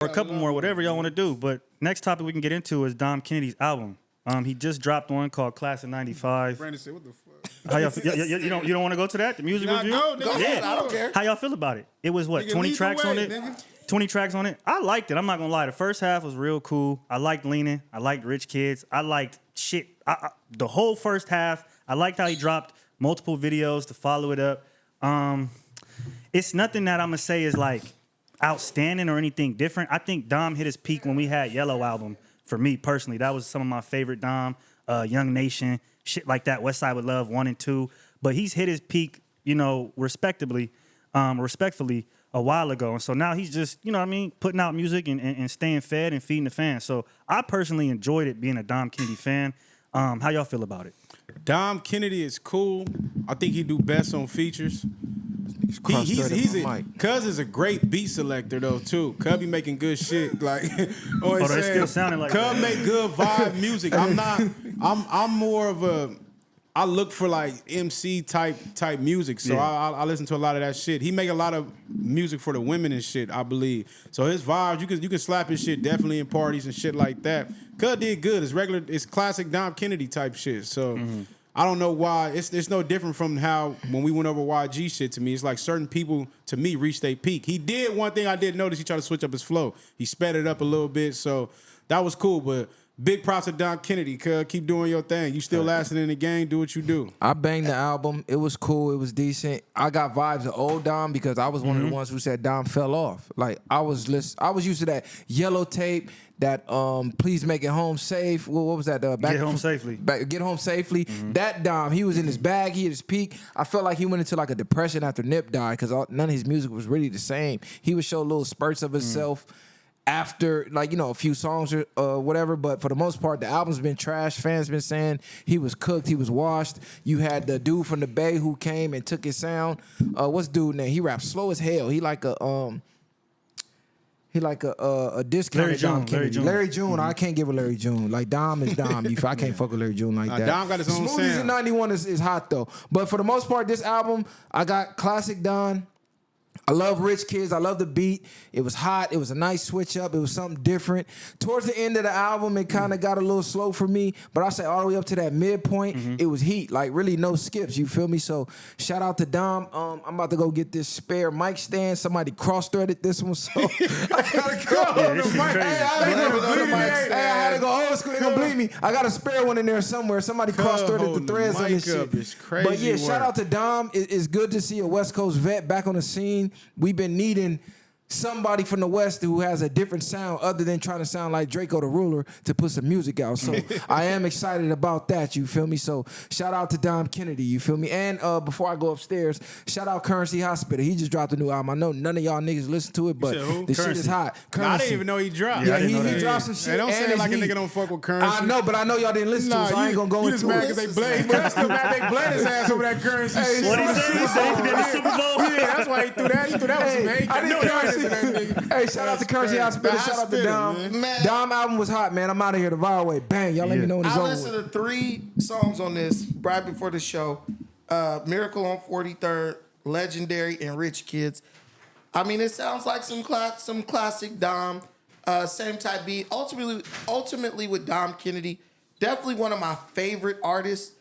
or a couple more, whatever y'all want to do. But next topic we can get into is Dom Kennedy's album. He just dropped one called Class of '95. Brandon said, "What the fuck?" How y'all feel? You don't want to go to that? The music review? Go ahead. I don't care. How y'all feel about it? It was what, 20 tracks on it? 20 tracks on it. I liked it. I'm not gonna lie. The first half was real cool. I liked Leaning. I liked Rich Kids. I liked shit. The whole first half. I liked how he dropped multiple videos to follow it up. It's nothing that I'm gonna say is like outstanding or anything different. I think Dom hit his peak when we had Yellow album. For me personally, that was some of my favorite Dom. Young Nation, shit like that. West Side with Love 1 and 2. But he's hit his peak, respectfully, a while ago. And so now he's just, putting out music and staying fed and feeding the fans. So I personally enjoyed it being a Dom Kennedy fan. How y'all feel about it? Dom Kennedy is cool. I think he do Best on features. Cuz is a great beat selector though too. Cuz be making good shit. Like always saying, still sounding like Cuz make good vibe music. I'm more of a I look for like MC type music. So I listen to a lot of that shit. He make a lot of music for the women and shit, I believe. So his vibes, you can slap his shit definitely in parties and shit like that. Cuz did good. It's classic Dom Kennedy type shit. So I don't know why. It's no different from how when we went over YG shit to me. It's like certain people, to me, reach their peak. He did one thing I did notice. He tried to switch up his flow. He sped it up a little bit. So that was cool. But big props to Dom Kennedy, cuz. Keep doing your thing. You still lasting in the game. Do what you do. I banged the album. It was cool. It was decent. I got vibes of old Dom because I was one of the ones who said Dom fell off. Like, I was used to that yellow tape, that please make it home safe. What was that? Get home safely. Get home safely. That Dom, he was in his bag. He at his peak. I felt like he went into like a depression after Nip died because none of his music was really the same. He would show little spurts of himself after, like, a few songs or whatever. But for the most part, the album's been trash. Fans been saying he was cooked. He was washed. You had the dude from the Bay who came and took his sound. What's dude name? He raps slow as hell. He like a discounted Dom Kennedy. Larry June. I can't give a Larry June. Like, Dom is Dom. I can't fuck with Larry June like that. Dom got his own sound. Smoothies in 91 is hot, though. But for the most part, this album, I got classic Don. I love Rich Kids. I love the beat. It was hot. It was a nice switch up. It was something different. Towards the end of the album, it kind of got a little slow for me. But I say all the way up to that midpoint, it was heat. Like, really no skips. You feel me? So shout out to Dom. I'm about to go get this spare mic stand. Somebody cross-threaded this one, so I gotta go. I had to go old school. They gonna bleed me. I got a spare one in there somewhere. Somebody cross-threaded the threads on this shit. It's crazy. But yeah, work. shout out to Dom. It's good to see a West Coast vet back on the scene. We've been needing somebody from the West who has a different sound other than trying to sound like Draco the Ruler to put some music out. So I am excited about that, you feel me? So shout out to Dom Kennedy, you feel me? And before I go upstairs, shout out Currency Hospital. He just dropped a new album. I know none of y'all niggas listen to it, but this shit is hot. I didn't even know he dropped. Yeah, he dropped some shit. They don't say it like a nigga don't fuck with Currency. I know, but I know y'all didn't listen to it, so I ain't gonna go into it. You just mad because they blame. But still mad they blame his ass over that Currency shit. What he said? He said he did the Super Bowl. Yeah, that's why he threw that. He threw that with some hate. I didn't know. Hey, shout out to Currency Hospital. Shout out to Dom. Dom album was hot, man. I'm out of here the VwP. Bang. Y'all let me know when it's over. I listened to 3 songs on this right before the show. Miracle on 43rd, Legendary, and Rich Kids. I mean, it sounds like some classic Dom. Same type beat. Ultimately with Dom Kennedy. Definitely one of my favorite artists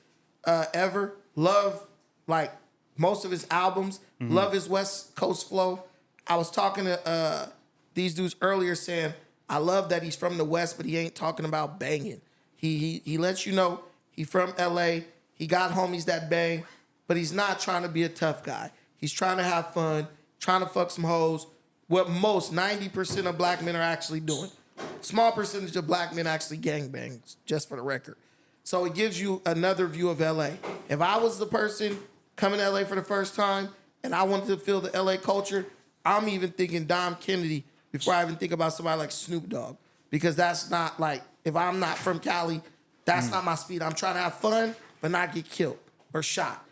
ever. Love, like, most of his albums. Love his West Coast flow. I was talking to these dudes earlier saying, I love that he's from the West, but he ain't talking about banging. He lets you know he from LA. He got homies that bang, but he's not trying to be a tough guy. He's trying to have fun, trying to fuck some hoes. What most 90% of black men are actually doing. Small percentage of black men actually gangbang, just for the record. So it gives you another view of LA. If I was the person coming to LA for the first time and I wanted to feel the LA culture, I'm even thinking Dom Kennedy before I even think about somebody like Snoop Dogg. Because that's not like, if I'm not from Cali, that's not my speed. I'm trying to have fun, but not get killed or shot.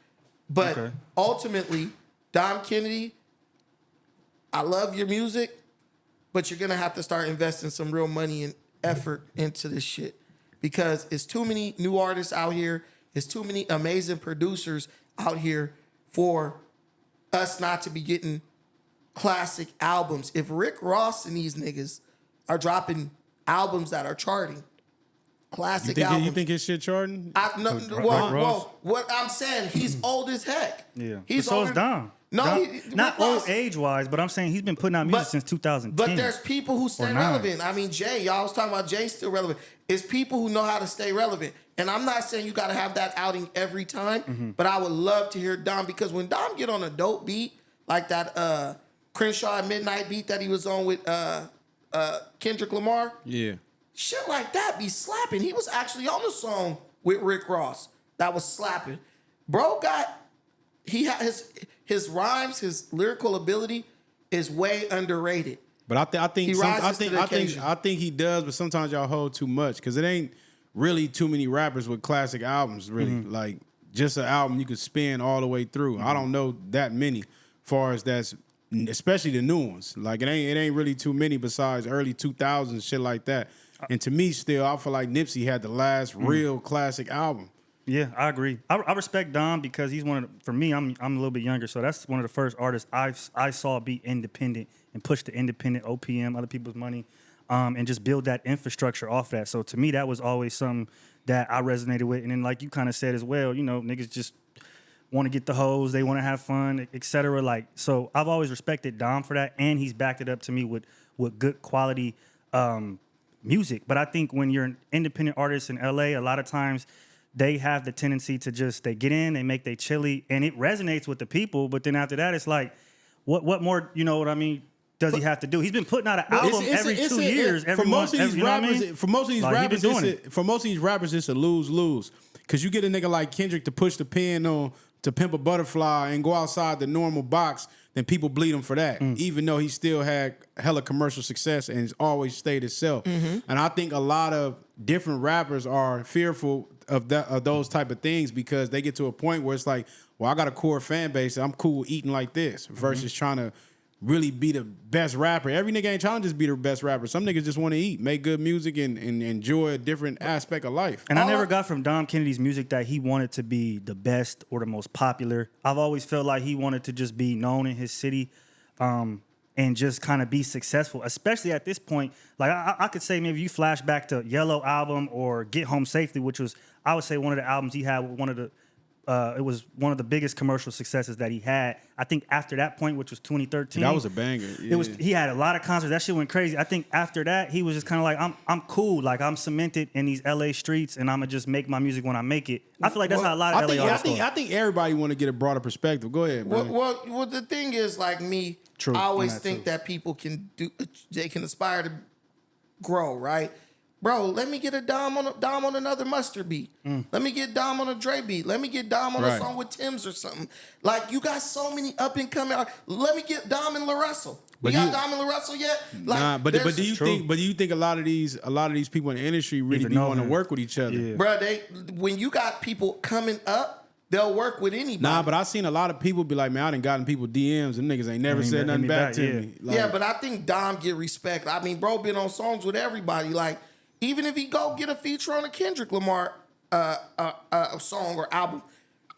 But ultimately, Dom Kennedy, I love your music, but you're going to have to start investing some real money and effort into this shit. Because it's too many new artists out here. It's too many amazing producers out here for us not to be getting classic albums. If Rick Ross and these niggas are dropping albums that are charting. Classic albums. You think his shit charting? Well, what I'm saying, he's old as heck. Yeah. He's so older. is Dom. No, Dom, not old age-wise, but I'm saying he's been putting out music since 2010. But there's people who stay relevant. I mean, Jay, y'all was talking about Jay still relevant. It's people who know how to stay relevant. And I'm not saying you got to have that outing every time, but I would love to hear Dom, because when Dom get on a dope beat, like that Crenshaw at Midnight beat that he was on with Kendrick Lamar, Yeah. shit like that be slapping. He was actually on the song with Rick Ross that was slapping. Bro he had his rhymes, his lyrical ability is way underrated. But I think he does, but sometimes y'all hold too much, because it ain't really too many rappers with classic albums, really. Like, just an album you could spin all the way through. I don't know that many, far as that's, especially the new ones. Like, it ain't really too many besides early 2000s, shit like that. And to me, still, I feel like Nipsey had the last real classic album. Yeah, I agree. I respect Dom because he's one of for me, I'm a little bit younger, so that's one of the first artists I saw be independent and push the independent OPM, other people's money, and just build that infrastructure off that. So to me, that was always something that I resonated with. And then, like you kind of said as well, you know, niggas just want to get the hoes, they want to have fun, etc. Like, so I've always respected Dom for that, and he's backed it up to me with good quality music. But I think when you're an independent artist in LA, a lot of times they have the tendency to just, they get in, they make they chili, and it resonates with the people. But then after that, it's like, what more, you know what I mean, does he have to do? He's been putting out an album every 2 years, every month. For most of these rappers, it's a lose-lose. Because you get a nigga like Kendrick to push the pen on to Pimp a Butterfly and go outside the normal box, then people bleed him for that. Even though he still had hella commercial success and has always stayed himself. And I think a lot of different rappers are fearful of those type of things, because they get to a point where it's like, well, I got a core fan base, I'm cool eating like this, versus trying to really be the best rapper. Every nigga ain't trying to just be the best rapper. Some niggas just want to eat, make good music, and enjoy a different aspect of life. And I never got from Dom Kennedy's music that he wanted to be the best or the most popular. I've always felt like he wanted to just be known in his city, and just kind of be successful, especially at this point. Like, I could say maybe you flash back to Yellow album or Get Home Safely, which was, I would say, one of the albums he had, it was one of the biggest commercial successes that he had. I think after that point, which was 2013. That was a banger. Yeah. He had a lot of concerts. That shit went crazy. I think after that, he was just kind of like, I'm cool. Like, I'm cemented in these LA streets, and I'm going to just make my music when I make it. I feel like that's how a lot of LA artists I think everybody want to get a broader perspective. Go ahead, man. Well, the thing is, like me, True. I always think that people can aspire to grow, right? Bro, let me get a Dom on another Mustard beat. Let me get Dom on a Dre beat. Let me get Dom on a song with Tim's or something. Like, you got so many up and coming. Let me get Dom and La Russell. We got Dom and La Russell yet? Like, but do you think a lot of these people in the industry really want to work with each other? Yeah. Bro, when you got people coming up, they'll work with anybody. Nah, but I've seen a lot of people be like, man, I done gotten people DMs and niggas ain't never said nothing back to me. Like, yeah, but I think Dom get respect. I mean, bro been on songs with everybody. Like, even if he go get a feature on a Kendrick Lamar song or album,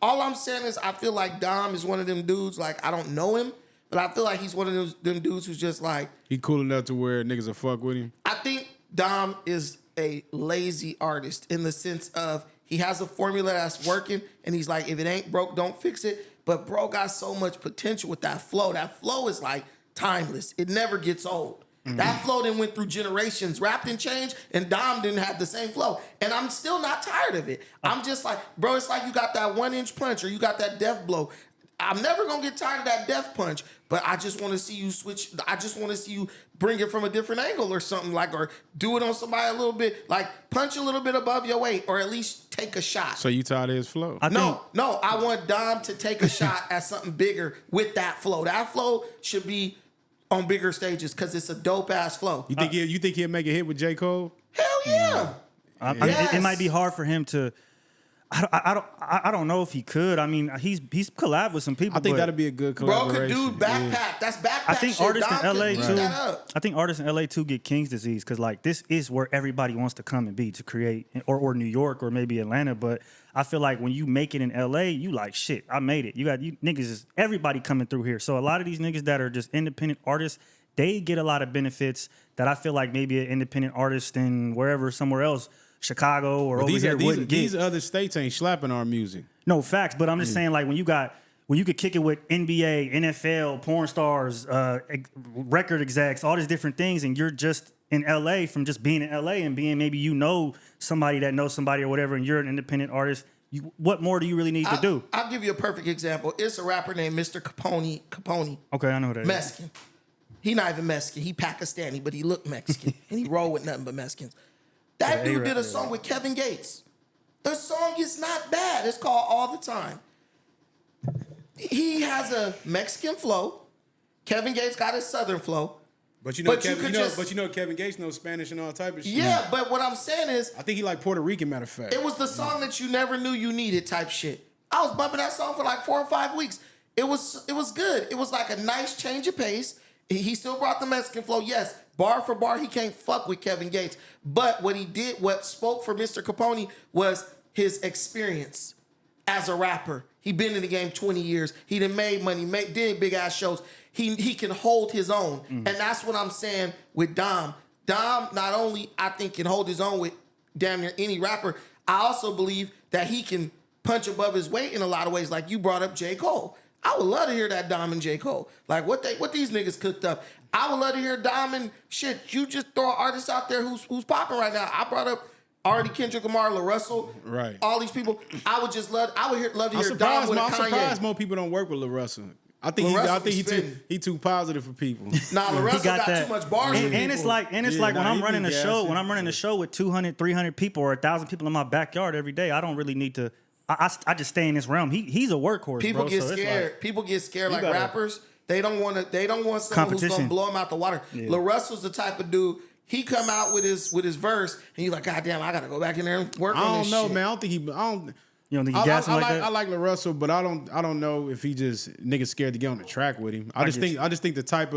all I'm saying is I feel like Dom is one of them dudes, like, I don't know him, but I feel like he's one of them dudes who's just like... He cool enough to where niggas will fuck with him? I think Dom is a lazy artist in the sense of he has a formula that's working, and he's like, if it ain't broke, don't fix it. But bro got so much potential with that flow. That flow is like timeless. It never gets old. That flow then went through generations. Rap didn't change, and Dom didn't have the same flow. And I'm still not tired of it. I'm just like, bro, it's like you got that 1-inch punch or you got that death blow. I'm never going to get tired of that death punch, but I just want to see you switch. I just want to see you bring it from a different angle or something, like, or do it on somebody a little bit, like punch a little bit above your weight, or at least take a shot. So you tired of his flow? No, I want Dom to take a shot at something bigger with that flow. That flow should be on bigger stages because it's a dope ass flow. You think he'll make a hit with J. Cole? Hell yeah. I mean, it might be hard for him to. I don't know if he could. I mean, he's collabed with some people. I think that'd be a good collaboration. Bro could do backpack. Yeah. That's backpack. I think shit. artists Dom in LA too. I think artists in LA too get King's disease because like this is where everybody wants to come and be to create, or New York or maybe Atlanta. But I feel like when you make it in LA, you like shit. I made it. You niggas is everybody coming through here. So a lot of these niggas that are just independent artists, they get a lot of benefits that I feel like maybe an independent artist in wherever, somewhere else, Chicago or over here wouldn't get. These other states ain't slapping our music. No, facts. But I'm just saying, like, when you could kick it with NBA, NFL, porn stars, record execs, all these different things, and you're just in LA from just being in LA and being maybe somebody that knows somebody or whatever, and you're an independent artist. What more do you really need to do? I'll give you a perfect example. It's a rapper named Mr. Capone. Okay, I know who that is. Mexican. He not even Mexican. He Pakistani, but he look Mexican. And he roll with nothing but Mexicans. That dude did a song with Kevin Gates. The song is not bad. It's called All the Time. He has a Mexican flow. Kevin Gates got a Southern flow. But you know, Kevin Gates knows Spanish and all type of shit. Yeah, but what I'm saying is, I think he like Puerto Rican, matter of fact. it was the song that you never knew you needed type shit. I was bumping that song for like 4 or 5 weeks. It was good. It was like a nice change of pace. He still brought the Mexican flow. Yes, bar for bar, he can't fuck with Kevin Gates. But what he did, what spoke for Mr. Capone was his experience as a rapper. He been in the game 20 years. He done made money, did big ass shows. He can hold his own. And that's what I'm saying with Dom. Dom not only, I think, can hold his own with damn near any rapper, I also believe that he can punch above his weight in a lot of ways. Like you brought up J. Cole. I would love to hear that Dom and J. Cole. Like what these niggas cooked up. I would love to hear Dom and shit. You just throw artists out there who's popping right now. I brought up already Kendrick Lamar, La Russell, right? All these people. I would love to hear Dom with a Kanye. I'm surprised more people don't work with La Russell. I think he too positive for people. Nah, La Russell got too much bars. And it's like when I'm running a show, when I'm running a show with 200, 300 people or 1,000 people in my backyard every day, I don't really need to. I just stay in this realm. He's a workhorse. People bro, get scared. People get scared like rappers. They don't want someone who's gonna blow them out the water. Yeah. La Russell's the type of dude. He come out with his verse and he's like, God damn, I gotta go back in there and work on this shit. I don't know, man. I don't think he. You don't think he gas him like that? I like La Russell, but I don't know if he just niggas scared to get on the track with him. I just think the type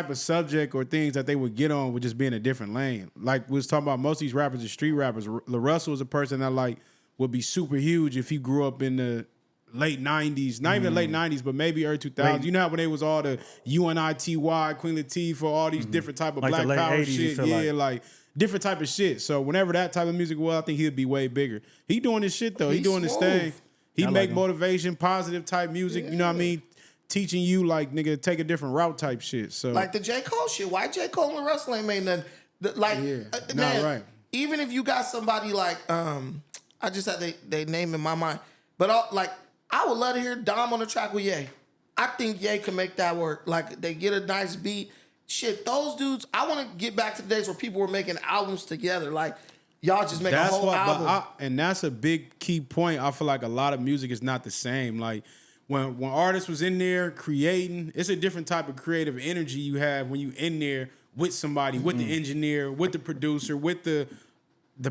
of subject or things that they would get on would just be in a different lane. Like we was talking about, most of these rappers are street rappers. La Russell is a person that like would be super huge if he grew up in the late 90s, not even late 90s, but maybe early 2000s. You know how when they was all the UNITY, Queen Latifah, all these different type of like black power 80s, shit. Yeah, like different type of shit. So whenever that type of music was, I think he'd be way bigger. He doing his shit though. He doing his thing. He make motivation, positive type music. Yeah. You know what I mean? Teaching you like nigga take a different route type shit. So like the J. Cole shit. Why J. Cole and Russell ain't made nothing? Man, right. Even if you got somebody like I just had they name in my mind, but I would love to hear Dom on the track with Ye. I think Ye can make that work. Like they get a nice beat. Shit, those dudes. I want to get back to the days where people were making albums together. Like y'all just make a whole album. And that's a big key point. I feel like a lot of music is not the same. Like when artists was in there creating, it's a different type of creative energy you have when you in there with somebody, with the engineer, with the producer, with the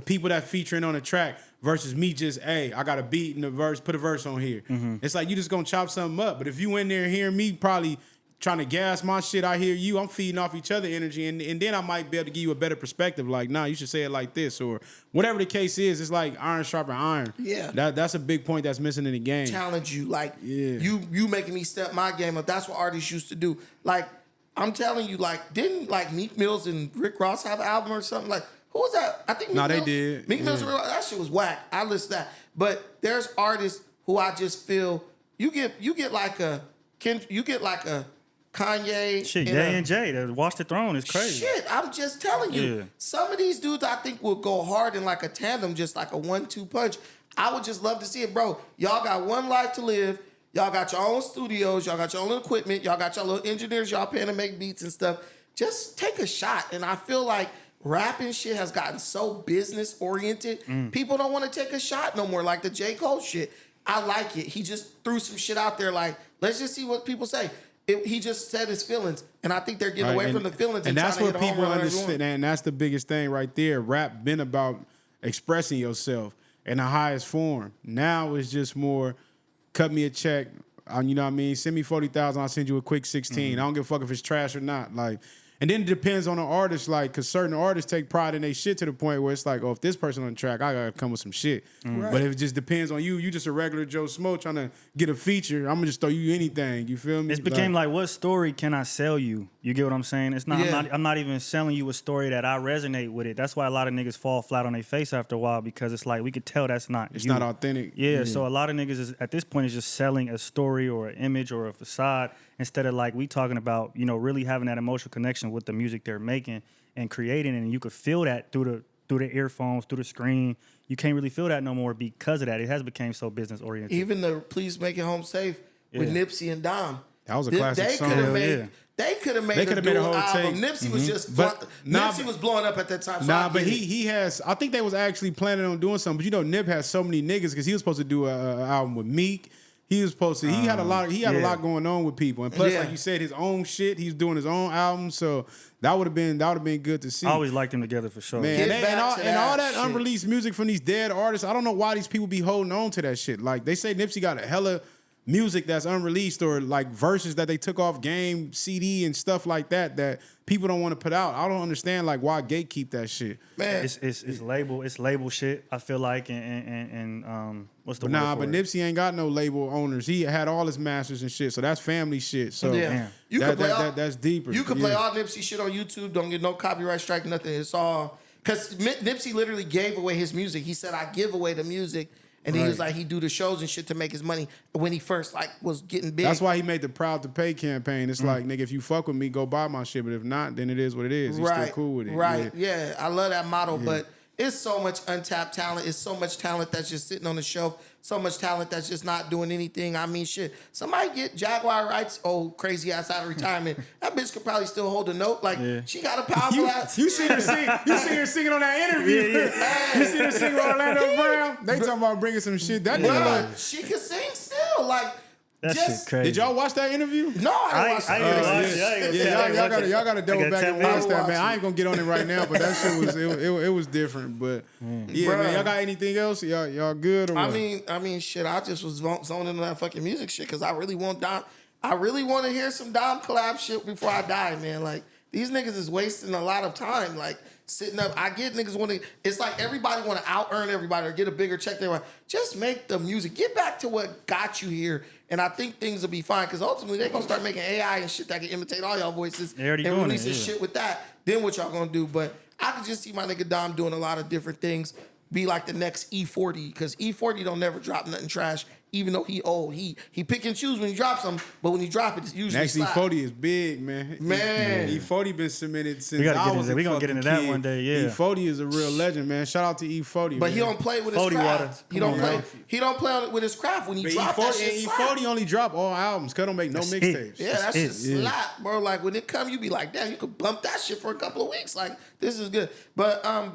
people that featuring on the track versus me just, hey, I got a beat and a verse, put a verse on here. It's like you just gonna chop something up. But if you in there hearing me probably trying to gas my shit, I hear you, I'm feeding off each other energy, and then I might be able to give you a better perspective. Like, nah, you should say it like this, or whatever the case is. It's like iron sharpen iron. Yeah, that's a big point that's missing in the game. Challenge you, like you making me step my game up. That's what artists used to do. Like I'm telling you, like didn't like Meek Mills and Rick Ross have an album or something? Like who was that? I think Meek Mills, they did. Meek Mills, that shit was whack. I listen to that, but there's artists who I just feel you get like a Kanye. Shit, Ye and Jay, the Watch the Throne is crazy. Shit, I'm just telling you. Some of these dudes I think will go hard in like a tandem, just like a 1-2 punch. I would just love to see it, bro. Y'all got one life to live. Y'all got your own studios. Y'all got your own equipment. Y'all got your little engineers y'all paying to make beats and stuff. Just take a shot. And I feel like rapping shit has gotten so business oriented. People don't want to take a shot no more, like the J. Cole shit. I like it. He just threw some shit out there like, let's just see what people say. He just said his feelings, and I think they're getting away from the feelings and that's trying to what hit a home people run understand. And that's the biggest thing right there. Rap been about expressing yourself in the highest form. Now it's just more, cut me a check. You know what I mean? Send me 40,000. I'll send you a quick 16. I don't give a fuck if it's trash or not. Like, And then it depends on the artist, like, because certain artists take pride in their shit to the point where it's like, oh, if this person on the track, I gotta come with some shit. Right. But if it just depends on you, you just a regular Joe Smo trying to get a feature, I'm gonna just throw you anything. You feel me? It became like, what story can I sell you? You get what I'm saying? It's not. Yeah. I'm not even selling you a story that I resonate with it. That's why a lot of niggas fall flat on their face after a while, because it's like we could tell that's not. It's you. not authentic. Yeah, so a lot of niggas is, at this point is just selling a story or an image or a facade instead of like we talking about, you know, really having that emotional connection with the music they're making and creating, and you could feel that through the earphones, through the screen. You can't really feel that no more because of that. It has become so business oriented. Even the "Please Make It Home Safe" with Nipsey and Dom. That was a classic song. They could have made a dual whole album. tape. Nipsey was just Nipsey was blowing up at that time. So But he has. I think they was actually planning on doing something. But you know, Nip has so many niggas because he was supposed to do an album with Meek. He was supposed to. He had a lot. He had a lot going on with people, and plus, like you said, his own shit. He's doing his own album, so that would have been good to see. I always liked them together for sure. Man, and all that unreleased music from these dead artists. I don't know why these people be holding on to that shit. Like they say, Nipsey got a hella music that's unreleased or like verses that they took off Game CD and stuff like that people don't want to put out. I don't understand like why gatekeep that shit. Man, it's label shit. I feel like and what's the word for but it? Nipsey ain't got no label owners. He had all his masters and shit, so that's family shit. So you can play that's deeper. You can play all Nipsey shit on YouTube. Don't get no copyright strike, nothing. It's all because Nipsey literally gave away his music. He said, "I give away the music." And he was like, he do the shows and shit to make his money when he first like was getting big. That's why he made the Proud to Pay campaign. It's like, nigga, if you fuck with me, go buy my shit. But if not, then it is what it is. He's still cool with it. Right. Yeah. I love that motto. But it's so much untapped talent. It's so much talent that's just sitting on the shelf. So much talent that's just not doing anything. I mean, shit. Somebody get Jaguar Wright's old crazy ass out of retirement. That bitch could probably still hold a note. Like she got a powerful ass. You see her sing. You see her singing on that interview. You see her singing on Orlando Brown. They talking about bringing some shit. That nigga like she can sing still. Like that shit crazy. Did y'all watch that interview? No, I watched it. Y'all gotta double back and watch that, man. I ain't gonna get on it right now, but that shit was it was different. But man, y'all got anything else? Y'all good or what? I mean, shit. I just was zoning into that fucking music shit because I really want Dom. I really want to hear some Dom collab shit before I die, man. Like these niggas is wasting a lot of time. Like sitting up. I get niggas want to. It's like everybody want to out earn everybody or get a bigger check. They want just make the music. Get back to what got you here. And I think things will be fine because ultimately they're going to start making AI and shit that can imitate all y'all voices and releasing shit with that. Then what y'all going to do? But I could just see my nigga Dom doing a lot of different things. Be like the next E40 because E40 don't never drop nothing trash. Even though he old, he pick and choose when he drops them, but when he drop it, it's usually next slap. E40 is big, man. E40 been submitted since I was we gonna get into that one day. Yeah, E40 is a real legend, man. Shout out to E40. But he don't play with his craft. He don't play. He don't play with his craft when he drop that shit. E40 only drop all albums. Cause don't make no mixtapes. Yeah, that shit slap, bro. Like when it come, you be like, damn, you could bump that shit for a couple of weeks. Like this is good. But